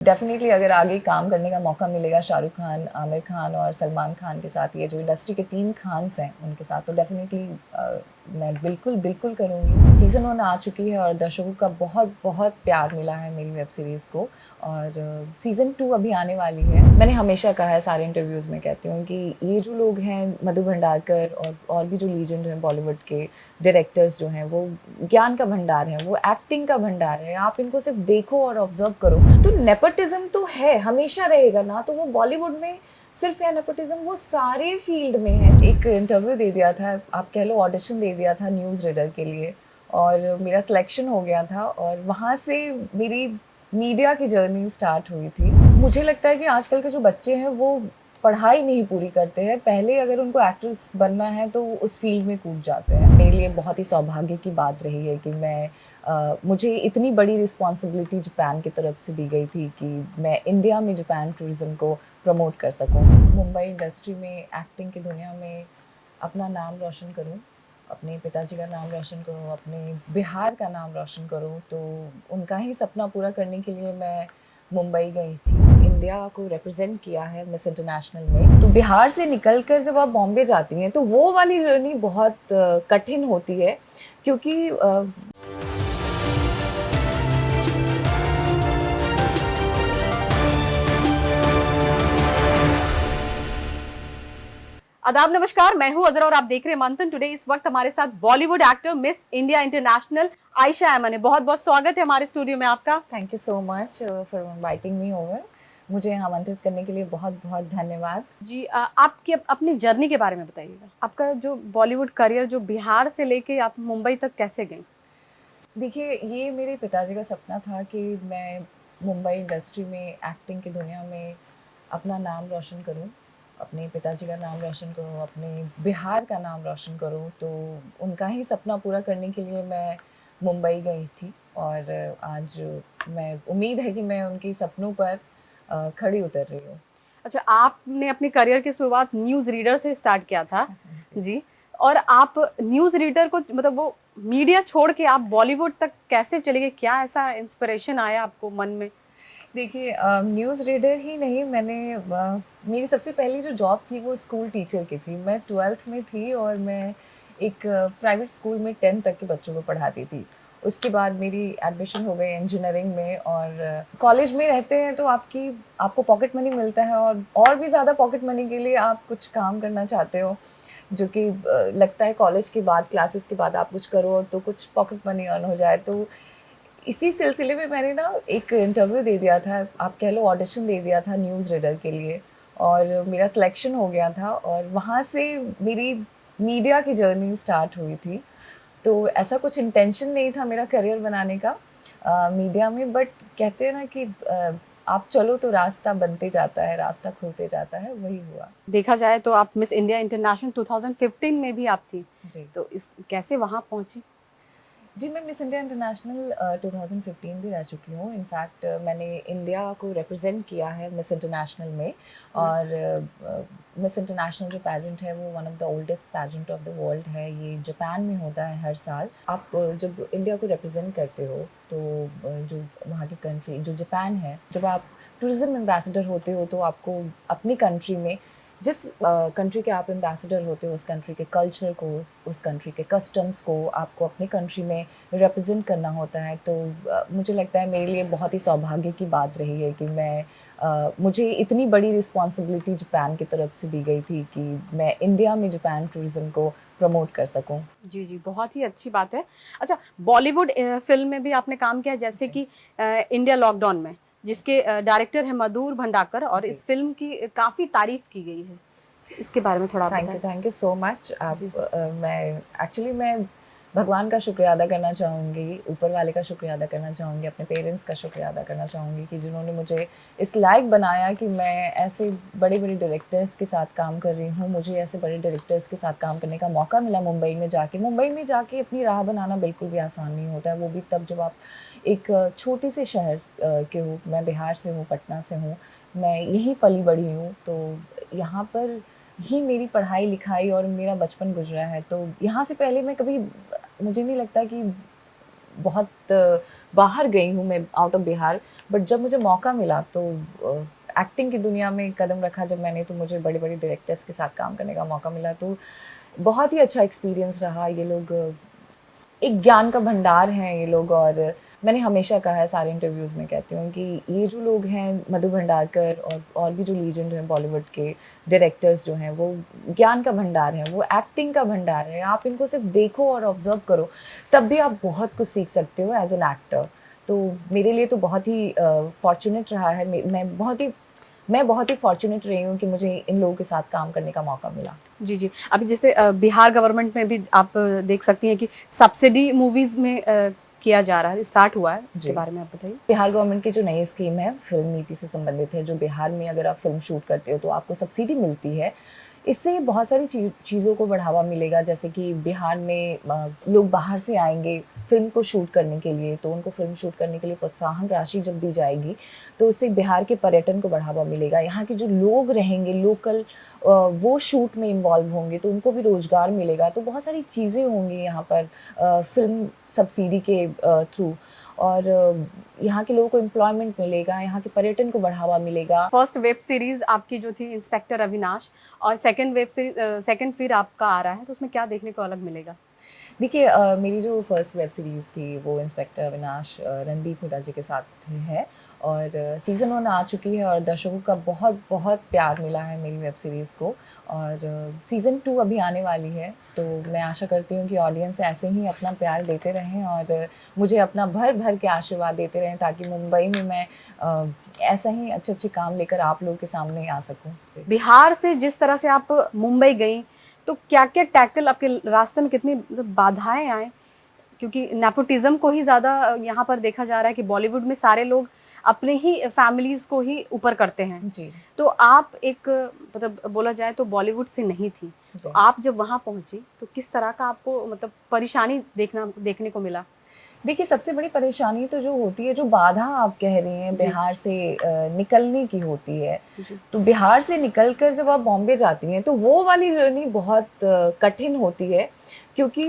Definitely अगर आगे काम करने का मौका मिलेगा शाहरुख खान, आमिर खान और सलमान खान के साथ, ये जो इंडस्ट्री के 3 खान्स हैं उनके साथ, तो डेफिनेटली मैं बिल्कुल करूँगी। सीज़न 1 आ चुकी है और दर्शकों का बहुत प्यार मिला है मेरी वेब सीरीज़ को और सीज़न 2 अभी आने वाली है। मैंने हमेशा कहा है, सारे इंटरव्यूज़ में कहती हूँ कि ये जो लोग हैं मधु भंडारकर और भी जो लीजेंड हैं बॉलीवुड के डायरेक्टर्स जो हैं, वो ज्ञान का भंडार है, वो एक्टिंग का भंडार है। आप इनको सिर्फ देखो और ऑब्जर्व करो। तो नेपोटिज्म तो है, हमेशा रहेगा ना, तो वो बॉलीवुड में सिर्फ है नेपोटिज्म, वो सारे फील्ड में है। एक इंटरव्यू दे दिया था, आप कह लो ऑडिशन दे दिया था न्यूज़ रीडर के लिए और मेरा सिलेक्शन हो गया था और वहाँ से मेरी मीडिया की जर्नी स्टार्ट हुई थी। मुझे लगता है कि आजकल के जो बच्चे हैं वो पढ़ाई नहीं पूरी करते हैं, पहले अगर उनको एक्ट्रेस बनना है तो उस फील्ड में कूद जाते हैं। मेरे लिए बहुत ही सौभाग्य की बात रही है कि मुझे इतनी बड़ी रिस्पॉन्सिबिलिटी जापान की तरफ से दी गई थी कि मैं इंडिया में जापान टूरिज़्म को प्रमोट कर सकूं। मुंबई इंडस्ट्री में, एक्टिंग की दुनिया में अपना नाम रोशन करूं, अपने पिताजी का नाम रोशन करूं, अपने बिहार का नाम रोशन करूं, तो उनका ही सपना पूरा करने के लिए मैं मुंबई गई थी। इंडिया को रिप्रेजेंट किया है मिस इंटरनेशनल में। तो बिहार से निकलकर जब आप बॉम्बे जाती हैं तो वो वाली जर्नी बहुत कठिन होती है, क्योंकि आदाब नमस्कार, मैं हूं अजरा और आप देख रहे हैं मंथन टुडे। इस वक्त हमारे साथ Bollywood actor Miss India International Ayesha Aman है। बहुत बहुत स्वागत है हमारे स्टूडियो में आपका। Thank you so much for inviting me over. मुझे यहाँ आमंत्रित करने के लिए बहुत बहुत धन्यवाद जी। आपकी अपनी जर्नी के बारे में बताइएगा। आपका जो बॉलीवुड करियर जो बिहार से लेके आप मुंबई तक कैसे गई? देखिए, ये मेरे पिताजी का सपना था कि मैं मुंबई इंडस्ट्री में, एक्टिंग की दुनिया में अपना नाम रोशन करूं, अपने पिताजी का नाम रोशन करूं, अपने बिहार का नाम रोशन करूं, तो उनका ही सपना पूरा करने के लिए मैं मुंबई गई थी और आज मैं उम्मीद है कि मैं उनके सपनों पर खड़ी उतर रही हूँ। अच्छा, आपने अपने करियर की शुरुआत न्यूज़ रीडर से स्टार्ट किया था। जी। और आप न्यूज़ रीडर को मतलब वो मीडिया छोड़ के आप बॉलीवुड तक कैसे चले गए? क्या ऐसा इंस्पिरेशन आया आपको मन में? देखिए, न्यूज़ रीडर ही नहीं, मेरी सबसे पहली जो जॉब थी वो स्कूल टीचर की थी। मैं 12th में थी और मैं एक प्राइवेट स्कूल में 10th तक के बच्चों को पढ़ाती थी। उसके बाद मेरी एडमिशन हो गई इंजीनियरिंग में और कॉलेज में रहते हैं तो आपको पॉकेट मनी मिलता है और भी ज़्यादा पॉकेट मनी के लिए आप कुछ काम करना चाहते हो, जो कि लगता है कॉलेज के बाद, क्लासेस के बाद आप कुछ करो और तो कुछ पॉकेट मनी अर्न हो जाए। तो इसी सिलसिले में मैंने ना एक इंटरव्यू दे दिया था, आप कह लो ऑडिशन दे दिया था न्यूज़ रीडर के लिए और मेरा सिलेक्शन हो गया था और वहाँ से मेरी मीडिया की जर्नी स्टार्ट हुई थी। तो ऐसा कुछ इंटेंशन नहीं था मेरा करियर बनाने का मीडिया में, बट कहते हैं ना कि आप चलो तो रास्ता बनते जाता है, रास्ता खुलते जाता है, वही हुआ। देखा जाए तो आप मिस इंडिया इंटरनेशनल 2015 में भी आप थी। जी। तो इस कैसे वहाँ पहुँची? जी, मैं मिस इंडिया इंटरनेशनल 2015 भी रह चुकी हूँ। इनफैक्ट मैंने इंडिया को रिप्रेजेंट किया है मिस इंटरनेशनल में और मिस इंटरनेशनल जो पैजेंट है वो one of the oldest pageant of the world है। ये जापान में होता है हर साल। आप जब इंडिया को रिप्रेजेंट करते हो तो जो वहाँ की कंट्री जो जापान है, जब आप टूरिज्म एम्बेसडर होते हो तो आपको अपनी कंट्री में जिस कंट्री के आप एम्बेसडर होते हो, उस कंट्री के कल्चर को, उस कंट्री के कस्टम्स को आपको अपनी कंट्री में रिप्रेजेंट करना होता है। तो मुझे लगता है मेरे लिए बहुत ही सौभाग्य की बात रही है कि मुझे इतनी बड़ी रिस्पॉन्सिबिलिटी जापान की तरफ से दी गई थी कि मैं इंडिया में जापान टूरिज़्म को प्रमोट कर सकूं। जी, जी, बहुत ही अच्छी बात है। अच्छा, बॉलीवुड फ़िल्म में भी आपने काम किया जैसे कि इंडिया लॉकडाउन में, जिसके डायरेक्टर हैं मधुर भंडारकर और जी। इस फ़िल्म की काफ़ी तारीफ़ की गई है। इसके बारे में थोड़ा आप बताएँ? Thank you so much. जी। मैं भगवान का शुक्रिया अदा करना चाहूँगी, ऊपर वाले का शुक्रिया अदा करना चाहूँगी, अपने पेरेंट्स का शुक्रिया अदा करना चाहूँगी कि जिन्होंने मुझे इस लायक बनाया कि मैं ऐसे बड़े-बड़े डायरेक्टर्स के साथ काम कर रही हूँ। मुझे ऐसे बड़े डायरेक्टर्स के साथ काम करने का मौका मिला मुंबई में जाके। मुंबई में जाके अपनी राह बनाना बिल्कुल भी आसान नहीं होता है, वो भी तब जब आप एक छोटे से शहर के हो। मैं बिहार से हूँ, पटना से हूँ, मैं यहीं पली-बड़ी हूँ, तो यहाँ पर ही मेरी पढ़ाई-लिखाई और मेरा बचपन गुज़रा है। तो यहाँ से पहले मैं कभी मुझे नहीं लगता कि बहुत बाहर गई हूँ मैं आउट ऑफ बिहार। बट जब मुझे मौका मिला तो एक्टिंग की दुनिया में कदम रखा जब मैंने, तो मुझे बड़े बड़े डायरेक्टर्स के साथ काम करने का मौका मिला, तो बहुत ही अच्छा एक्सपीरियंस रहा। ये लोग एक ज्ञान का भंडार हैं ये लोग, और मैंने हमेशा कहा है, सारे इंटरव्यूज़ में कहती हूँ कि ये जो लोग हैं मधु भंडारकर और भी जो लीजेंड हैं बॉलीवुड के डायरेक्टर्स जो हैं, वो ज्ञान का भंडार हैं, वो एक्टिंग का भंडार है। आप इनको सिर्फ देखो और ऑब्जर्व करो, तब भी आप बहुत कुछ सीख सकते हो एज एन एक्टर। तो मेरे लिए तो बहुत ही फॉर्चुनेट रहा है। मैं बहुत ही फॉर्चुनेट रही हूँ कि मुझे इन लोगों के साथ काम करने का मौका मिला। जी जी। अभी जैसे बिहार गवर्नमेंट में भी आप देख सकती हैं कि सब्सिडी मूवीज में किया जा रहा है, स्टार्ट हुआ है, इसके जी। बारे में आप बताइए। बिहार गवर्नमेंट की जो नई स्कीम है, फ़िल्म नीति से संबंधित है, जो बिहार में अगर आप फ़िल्म शूट करते हो तो आपको सब्सिडी मिलती है। इससे बहुत सारी चीज़ों को बढ़ावा मिलेगा, जैसे कि बिहार में लोग बाहर से आएँगे फ़िल्म को शूट करने के लिए, तो उनको फ़िल्म शूट करने के लिए प्रोत्साहन राशि जब दी जाएगी, तो उससे बिहार के पर्यटन को बढ़ावा मिलेगा। यहाँ के जो लोग रहेंगे लोकल, वो शूट में इन्वॉल्व होंगे, तो उनको भी रोज़गार मिलेगा। तो बहुत सारी चीज़ें होंगी यहाँ पर फ़िल्म सब्सिडी के थ्रू, और यहाँ के लोगों को एम्प्लॉयमेंट मिलेगा, यहाँ के पर्यटन को बढ़ावा मिलेगा। फर्स्ट वेब सीरीज आपकी जो थी इंस्पेक्टर अविनाश, और सेकंड वेब सीरीज सेकंड फिर आपका आ रहा है, तो उसमें क्या देखने को अलग मिलेगा? देखिए, मेरी जो फर्स्ट वेब सीरीज़ थी वो इंस्पेक्टर अविनाश रणदीप हुड्डा जी के साथ है, और सीज़न 1 आ चुकी है और दर्शकों का बहुत बहुत प्यार मिला है मेरी वेब सीरीज़ को, और सीज़न 2 अभी आने वाली है। तो मैं आशा करती हूँ कि ऑडियंस ऐसे ही अपना प्यार देते रहें और मुझे अपना भर भर के आशीर्वाद देते रहें, ताकि मुंबई में मैं ऐसा ही अच्छे अच्छे काम लेकर आप लोगों के सामने आ सकूँ। बिहार से जिस तरह से आप मुंबई गई, तो क्या क्या टैकल आपके रास्ते में, कितनी मतलब बाधाएं आए? क्योंकि नेपोटिज्म को ही ज़्यादा यहाँ पर देखा जा रहा है कि बॉलीवुड में सारे लोग अपने ही फैमिलीज़ को ही ऊपर करते हैं। जी। तो आप एक मतलब बोला जाए तो बॉलीवुड से नहीं थी। तो जी। आप जब वहाँ पहुँची तो किस तरह का आपको मतलब परेशानी देखने को मिला? देखिए, सबसे बड़ी परेशानी तो जो होती है, जो बाधा आप कह रही हैं जी, बिहार से निकलने की होती है। जी। तो बिहार से निकल कर जब आप बॉम्बे जाती हैं, तो वो वाली जर्नी बहुत कठिन होती है, क्योंकि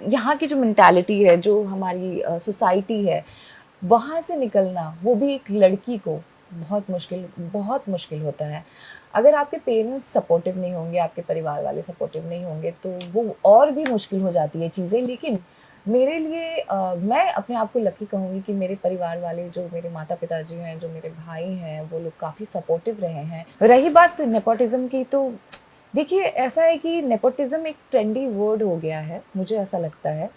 यहाँ की जो मेंटालिटी है, जो हमारी सोसाइटी है, वहाँ से निकलना, वो भी एक लड़की को बहुत मुश्किल होता है। अगर आपके पेरेंट्स सपोर्टिव नहीं होंगे, आपके परिवार वाले सपोर्टिव नहीं होंगे, तो वो और भी मुश्किल हो जाती है चीज़ें। लेकिन मेरे लिए मैं अपने आप को लकी कहूँगी कि मेरे परिवार वाले, जो मेरे माता-पिता जी हैं, जो मेरे भाई हैं, वो लोग काफ़ी सपोर्टिव रहे हैं। रही बात नेपोटिज़्म की, तो देखिए, ऐसा है कि नेपोटिज़्म एक ट्रेंडी वर्ड हो गया है, मुझे ऐसा लगता है।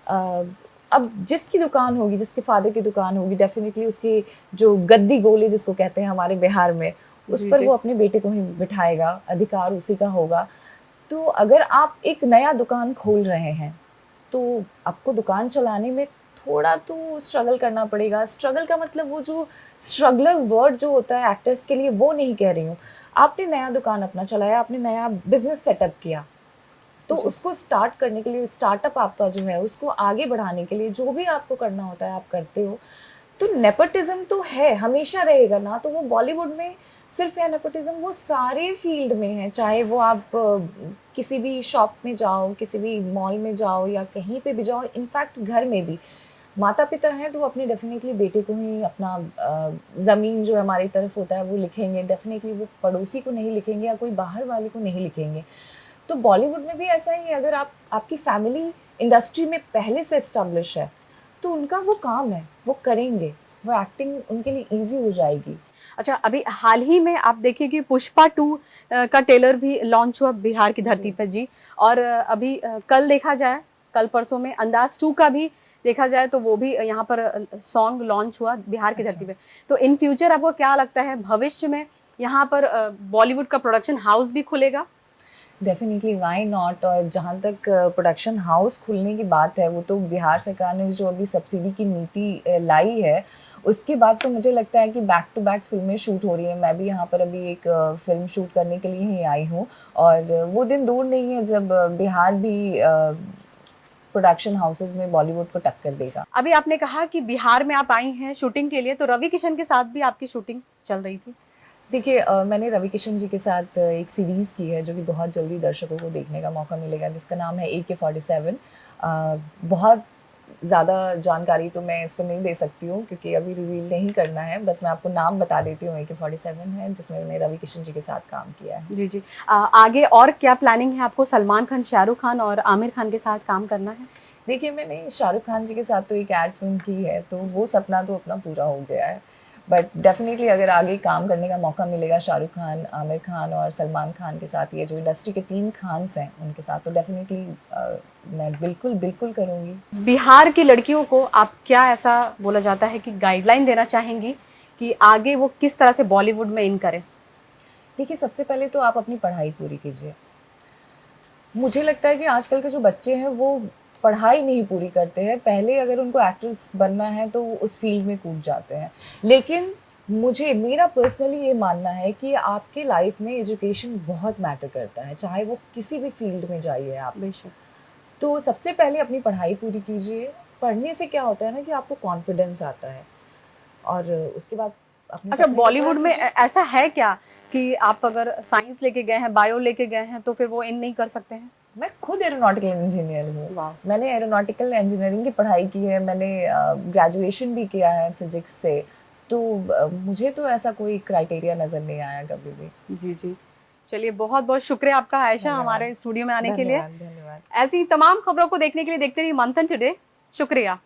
अ, अब जिसकी दुकान होगी, जिसके फ़ादर की दुकान होगी, डेफ़िनिटली उसकी जो गद्दी गोली जिसको कहते हैं हमारे बिहार में, उस जी, पर जी। वो अपने बेटे को ही बिठाएगा, अधिकार उसी का होगा। तो अगर आप एक नया दुकान खोल रहे हैं, तो आपको दुकान चलाने में थोड़ा तो स्ट्रगल करना पड़ेगा। स्ट्रगल का मतलब वो जो स्ट्रगलर वर्ड जो होता है एक्टर्स के लिए, वो नहीं कह रही हूँ। आपने नया दुकान अपना चलाया, आपने नया बिज़नेस सेटअप किया, तो जी। उसको स्टार्ट करने के लिए, स्टार्टअप आपका जो है, उसको आगे बढ़ाने के लिए जो भी आपको करना होता है, आप करते हो। तो नेपोटिज़्म तो है, हमेशा रहेगा ना, तो वो बॉलीवुड में सिर्फ़ है नेपोटिज़्म, वो सारे फ़ील्ड में है। चाहे वो आप किसी भी शॉप में जाओ, किसी भी मॉल में जाओ, या कहीं पे भी जाओ, इनफैक्ट घर में भी। माता-पिता हैं तो वो अपने डेफ़िनेटली बेटे को ही अपना ज़मीन जो हमारी तरफ होता है वो लिखेंगे, डेफ़िनेटली वो पड़ोसी को नहीं लिखेंगे या कोई बाहर वाले को नहीं लिखेंगे। तो बॉलीवुड में भी ऐसा ही है, अगर आपकी फैमिली इंडस्ट्री में पहले से एस्टेब्लिश है, तो उनका वो काम है, वो करेंगे, वो एक्टिंग उनके लिए ईज़ी हो जाएगी। अच्छा, अभी हाल ही में आप देखिए कि पुष्पा 2 का ट्रेलर भी लॉन्च हुआ बिहार की धरती जी। पे जी। और अभी कल देखा जाए, कल परसों में अंदाज़ 2 का भी देखा जाए तो वो भी यहाँ पर सॉन्ग लॉन्च हुआ बिहार की धरती अच्छा। पे। तो इन फ्यूचर आपको क्या लगता है, भविष्य में यहाँ पर बॉलीवुड का प्रोडक्शन हाउस भी खुलेगा? Definitely, why not. और जहाँ तक प्रोडक्शन हाउस खुलने की बात है, वो तो बिहार सरकार ने जो अभी सब्सिडी की नीति लाई है, उसके बाद तो मुझे लगता है कि बैक टू बैक फ़िल्में शूट हो रही हैं। मैं भी यहाँ पर अभी एक फ़िल्म शूट करने के लिए ही आई हूँ, और वो दिन दूर नहीं है जब बिहार भी प्रोडक्शन हाउसेज़ में बॉलीवुड को टक्कर देगा। अभी आपने कहा कि बिहार में आप आई हैं शूटिंग के लिए, तो रवि किशन के साथ भी आपकी शूटिंग चल रही थी? देखिए, मैंने रवि किशन जी के साथ एक सीरीज़ की है, जो कि बहुत जल्दी दर्शकों को देखने का मौका मिलेगा, जिसका नाम है AK-47। बहुत ज़्यादा जानकारी तो मैं इस पर नहीं दे सकती हूँ क्योंकि अभी रिवील नहीं करना है। बस मैं आपको नाम बता देती हूँ, AK-47 है जिसमें मैंने रवि किशन जी के साथ काम किया है। जी जी। आगे और क्या प्लानिंग है आपको? सलमान खान, शाहरुख खान और आमिर खान के साथ काम करना है? देखिए, मैंने शाहरुख खान जी के साथ तो एक एड फिल्म की है, तो वो सपना तो अपना पूरा हो गया है। बट डेफिनेटली अगर आगे काम करने का मौका मिलेगा शाहरुख खान, आमिर खान और सलमान खान के साथ, ये जो इंडस्ट्री के 3 खान्स हैं, उनके साथ, तो डेफिनेटली मैं बिल्कुल, बिल्कुल करूँगी। बिहार की लड़कियों को आप क्या ऐसा बोला जाता है कि गाइडलाइन देना चाहेंगी कि आगे वो किस तरह से बॉलीवुड में इन करें? देखिए, सबसे पहले तो आप अपनी पढ़ाई पूरी कीजिए। मुझे लगता है कि आजकल के जो बच्चे हैं वो पढ़ाई नहीं पूरी करते हैं। पहले अगर उनको एक्ट्रेस बनना है तो वो उस फील्ड में कूद जाते हैं। लेकिन मेरा पर्सनली ये मानना है कि आपके लाइफ में एजुकेशन बहुत मैटर करता है, चाहे वो किसी भी फील्ड में जाइए आप। बेशक। तो सबसे पहले अपनी पढ़ाई पूरी कीजिए। पढ़ने से क्या होता है ना कि आपको कॉन्फिडेंस आता है और उसके बाद अपने अच्छा, सपने को पूरा बॉलीवुड में कीजिए। ऐसा है क्या कि आप अगर साइंस लेके गए हैं, बायो लेके गए हैं, तो फिर वो इन नहीं कर सकते हैं? मैं खुद एरोनॉटिकल इंजीनियर हूँ। वाह! मैंने एरोनॉटिकल इंजीनियरिंग की पढ़ाई की है, मैंने ग्रेजुएशन भी किया है फिजिक्स से। तो मुझे तो ऐसा कोई क्राइटेरिया नज़र नहीं आया कभी भी। जी, जी। चलिए, बहुत-बहुत शुक्रिया आपका आयशा धन्यवाद। हमारे स्टूडियो में आने के लिए। धन्यवाद, धन्यवाद। ऐसी तमाम खबरों को देखने के लिए देखते रहिए मंथन टुडे। शुक्रिया।